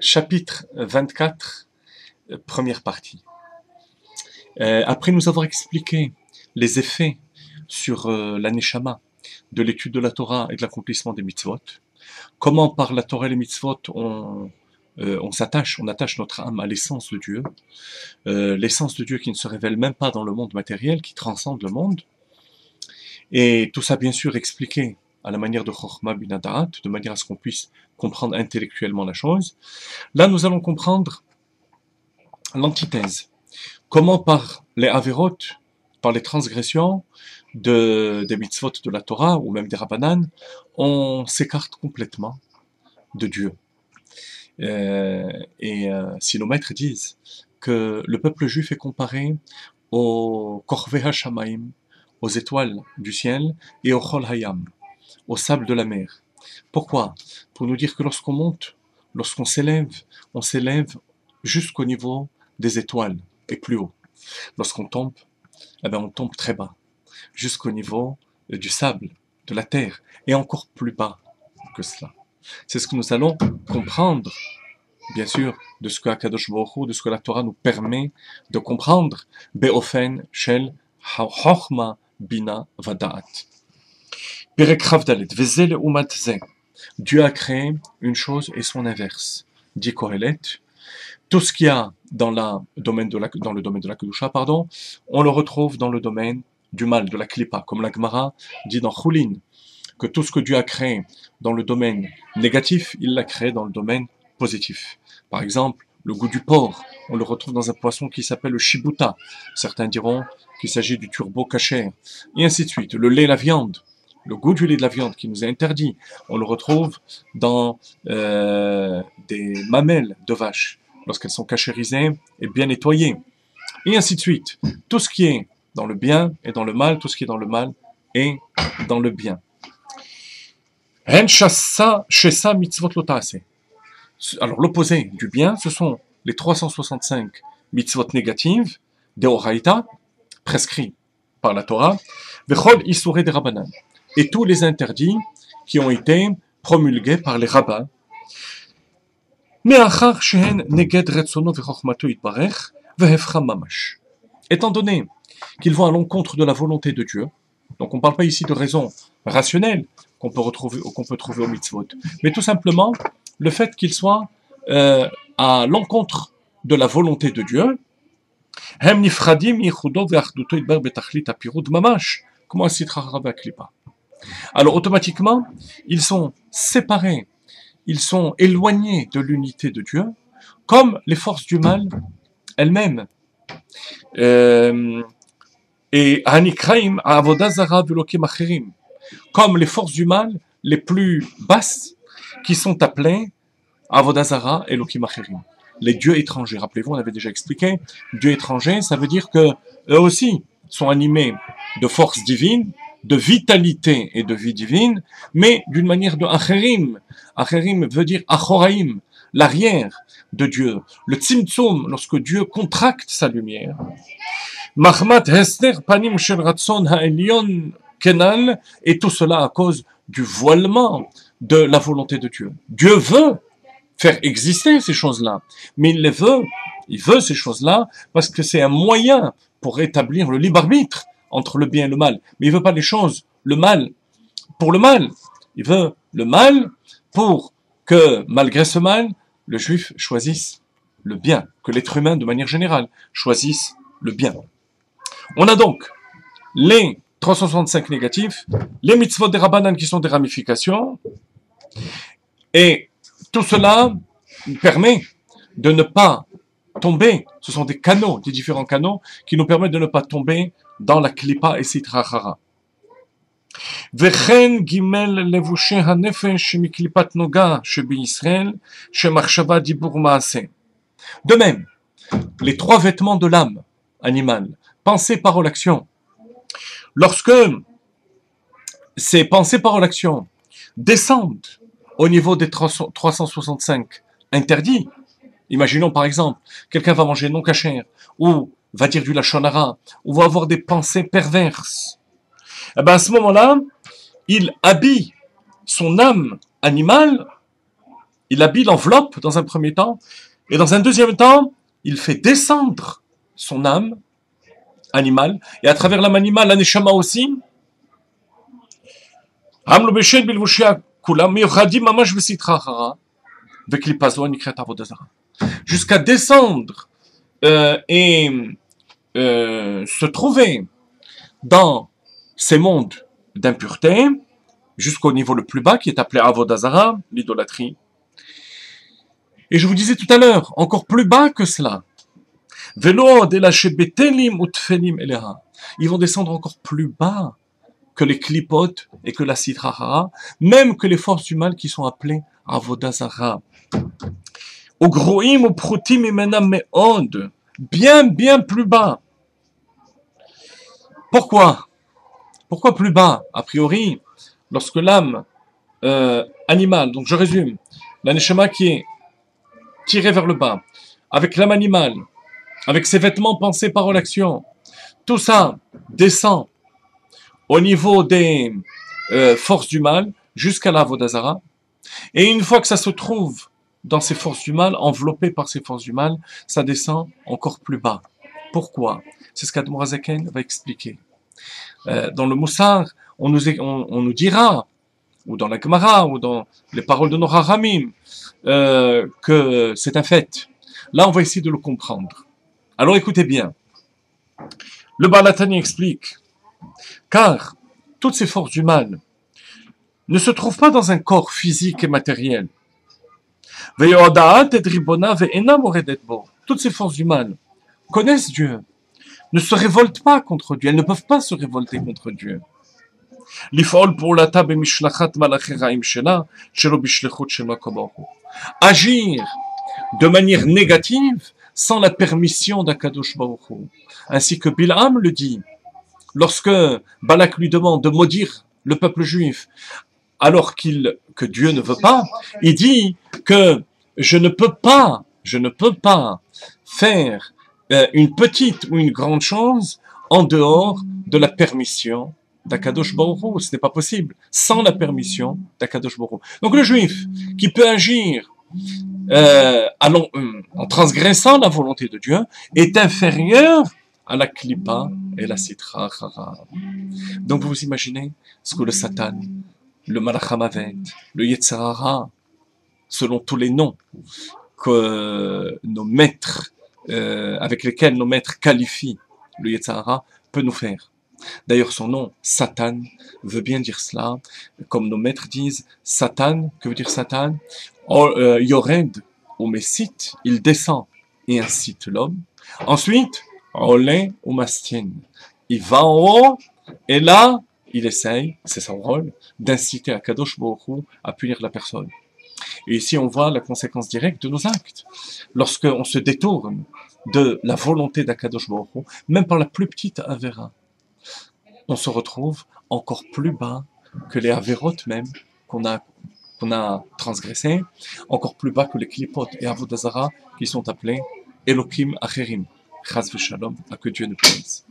Chapitre 24, première partie. Après nous avoir expliqué les effets sur la Neshama de l'étude de la Torah et de l'accomplissement des mitzvot, comment par la Torah et les mitzvot on attache notre âme à l'essence de Dieu, l'essence de Dieu qui ne se révèle même pas dans le monde matériel, qui transcende le monde, et tout ça bien sûr expliqué à la manière de Chochma bin Adaat, de manière à ce qu'on puisse comprendre intellectuellement la chose. Là, nous allons comprendre l'antithèse. Comment par les averot, par les transgressions des mitzvot de la Torah, ou même des Rabbanan, on s'écarte complètement de Dieu. Si nos maîtres disent que le peuple juif est comparé aux Korvei HaShamayim, aux étoiles du ciel, et au Chol Hayam, au sable de la mer. Pourquoi? Pour nous dire que lorsqu'on monte, lorsqu'on s'élève, on s'élève jusqu'au niveau des étoiles et plus haut. Lorsqu'on tombe, on tombe très bas, jusqu'au niveau du sable, de la terre, et encore plus bas que cela. C'est ce que nous allons comprendre, bien sûr, de ce que Akadosh Baruch Hu, de ce que la Torah nous permet de comprendre, Be'ofen Shel Chochma Bina Vadaat. Perek Chavdalet, Vezel Umat Ze. Dieu a créé une chose et son inverse. Dit Kohelet, tout ce qu'il y a dans le domaine de la Kedusha, on le retrouve dans le domaine du mal, de la Klippa, comme la Gemara dit dans Choulin, que tout ce que Dieu a créé dans le domaine négatif, il l'a créé dans le domaine positif. Par exemple, le goût du porc, on le retrouve dans un poisson qui s'appelle le shibuta. Certains diront qu'il s'agit du turbo kasher, et ainsi de suite. Le lait, la viande, le goût du lait de la viande qui nous est interdit, on le retrouve dans des mamelles de vache, lorsqu'elles sont cachérisées et bien nettoyées, et ainsi de suite. Tout ce qui est dans le bien est dans le mal, tout ce qui est dans le mal est dans le bien. Alors l'opposé du bien, ce sont les 365 mitzvot négatives, deoraita, prescrits par la Torah, vechol isurei de Rabbanan, et tous les interdits qui ont été promulgués par les rabbins. Étant donné qu'ils vont à l'encontre de la volonté de Dieu, donc on ne parle pas ici de raisons rationnelles qu'on peut trouver au mitzvot, mais tout simplement le fait qu'ils soient à l'encontre de la volonté de Dieu. Alors automatiquement, ils sont séparés, ils sont éloignés de l'unité de Dieu, comme les forces du mal elles-mêmes. Et comme les forces du mal les plus basses, qui sont appelées Avodah Zara et Elokim Acherim, les dieux étrangers. Rappelez-vous, on avait déjà expliqué, dieux étrangers, ça veut dire que eux aussi sont animés de force divine, de vitalité et de vie divine, mais d'une manière de Acherim. Acherim veut dire Achoraim, l'arrière de Dieu. Le Tzimtzum, lorsque Dieu contracte sa lumière. Mahmat Hester Panim Shel Ratson Ha'elyon Kenal, et tout cela à cause du voilement de la volonté de Dieu. Dieu veut faire exister ces choses-là, mais il veut ces choses-là parce que c'est un moyen pour établir le libre arbitre entre le bien et le mal. Mais il veut pas les choses, le mal, pour le mal. Il veut le mal pour que, malgré ce mal, le juif choisisse le bien, que l'être humain, de manière générale, choisisse le bien. On a donc les 365 négatifs, les mitzvot des Rabbanan qui sont des ramifications, et tout cela permet de ne pas tomber, ce sont des canaux, des différents canaux qui nous permettent de ne pas tomber dans la klipa et sitra chara. וכן ג' לבושי הנפש מקליפת נוגה שבישראל שמחשבה דיבור מעשה. De même, les trois vêtements de l'âme animale, pensée, parole, action. Lorsque ces pensées, parole, action descendent au niveau des 365 interdits, imaginons par exemple, quelqu'un va manger non cachère, ou va dire du lachon hara, ou va avoir des pensées perverses, à ce moment-là, il habille son âme animale il habille l'enveloppe dans un premier temps, et dans un deuxième temps, il fait descendre son âme animale, et à travers l'âme animale, la neshama aussi, jusqu'à descendre et se trouver dans ces mondes d'impureté, jusqu'au niveau le plus bas, qui est appelé Avodah Zarah, l'idolâtrie. Et je vous disais tout à l'heure, encore plus bas que cela, ils vont descendre encore plus bas que les klipotes et que la sitra hara, même que les forces du mal qui sont appelées Avodah Zarah. Au groim, au prutim, meod, bien plus bas. Pourquoi? Pourquoi plus bas? A priori, lorsque l'âme animale, donc je résume, la neshama qui est tirée vers le bas, avec l'âme animale, avec ses vêtements pensés, paroles, actions, tout ça descend au niveau des forces du mal jusqu'à la Avodah Zarah. Et une fois que ça se trouve dans ces forces du mal, enveloppé par ces forces du mal, ça descend encore plus bas. Pourquoi? C'est ce qu'Admor HaZaken va expliquer. Dans le Moussar, on nous dira, ou dans la Gemara, ou dans les paroles de nos Haramim, que c'est un fait. Là, on va essayer de le comprendre. Alors écoutez bien. Le Baal HaTanya explique, car toutes ces forces du mal ne se trouvent pas dans un corps physique et matériel. Toutes ces forces du mal connaissent Dieu, ne se révoltent pas contre Dieu, elles ne peuvent pas se révolter contre Dieu. Agir de manière négative sans la permission d'Akadosh Baruch Hu. Ainsi que Bil'am le dit, lorsque Balak lui demande de maudire le peuple juif, alors que Dieu ne veut pas, il dit que je ne peux pas faire une petite ou une grande chose en dehors de la permission d'Akadosh Baruch Hu. Ce n'est pas possible sans la permission d'Akadosh Baruch Hu. Donc le juif qui peut agir en transgressant la volonté de Dieu est inférieur à la klipa et la sitra chara. Donc vous imaginez ce que le Satan, le Malach HaMavet, le Yetzer Hara, selon tous les noms que nos maîtres, avec lesquels nos maîtres qualifient le Yetzer Hara, peut nous faire. D'ailleurs, son nom, Satan, veut bien dire cela, comme nos maîtres disent, Satan, que veut dire Satan? Yored, au Messit, il descend et incite l'homme. Ensuite, Olé ou Mastien, il va en haut, et là, il essaye, c'est son rôle, d'inciter Akadosh Baruch Hu à punir la personne. Et ici, on voit la conséquence directe de nos actes. Lorsqu'on se détourne de la volonté d'Akadosh Baruch Hu, même par la plus petite Avera, on se retrouve encore plus bas que les Averot même qu'on a transgressé, encore plus bas que les Klipot et Avodah Zarah qui sont appelés Elokim Acherim. Chas v'shalom, à que Dieu nous bénisse.